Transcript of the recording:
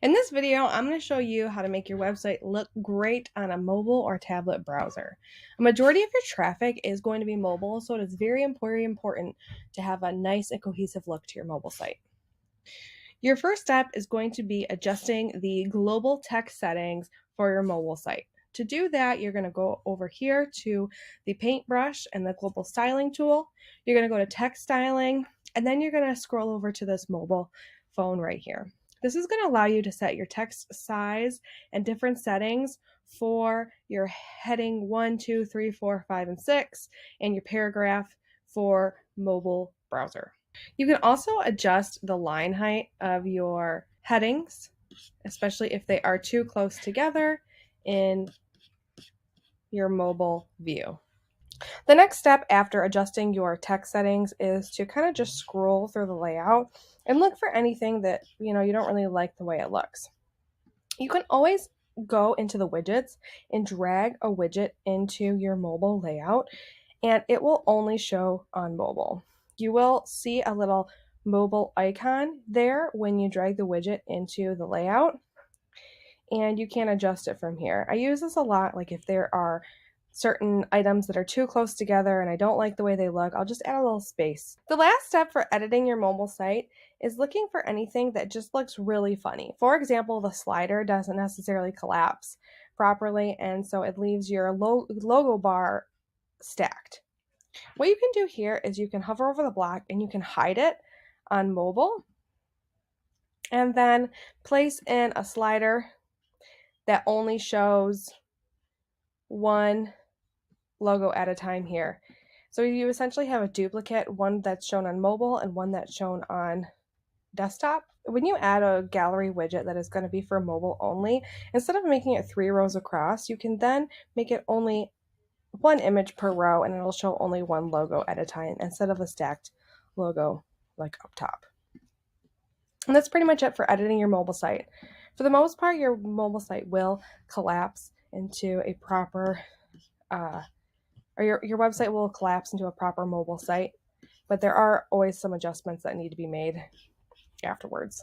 In this video, I'm going to show you how to make your website look great on a mobile or tablet browser. A majority of your traffic is going to be mobile, so it is very important to have a nice and cohesive look to your mobile site. Your first step is going to be adjusting the global text settings for your mobile site. To do that, you're going to go over here to the paintbrush and the global styling tool. You're going to go to text styling, and then you're going to scroll over to this mobile phone right here. This is going to allow you to set your text size and different settings for your heading 1, 2, 3, 4, 5, and 6, and your paragraph for mobile browser. You can also adjust the line height of your headings, especially if they are too close together in your mobile view. The next step after adjusting your text settings is to kind of just scroll through the layout and look for anything that you don't really like the way it looks. You can always go into the widgets and drag a widget into your mobile layout, and it will only show on mobile. You will see a little mobile icon there when you drag the widget into the layout, and you can adjust it from here. I use this a lot, like if there are certain items that are too close together and I don't like the way they look, I'll just add a little space. The last step for editing your mobile site is looking for anything that just looks really funny. For example, the slider doesn't necessarily collapse properly, and so it leaves your logo bar stacked. What you can do here is you can hover over the block and you can hide it on mobile, and then place in a slider that only shows one logo at a time here. So you essentially have a duplicate, one that's shown on mobile and one that's shown on desktop. When you add a gallery widget that is going to be for mobile only, instead of making it 3 rows across, you can then make it only one image per row, and it'll show only one logo at a time instead of a stacked logo like up top. And that's pretty much it for editing your mobile site. For the most part, your mobile site will collapse into a proper your website will collapse into a proper mobile site, but there are always some adjustments that need to be made afterwards.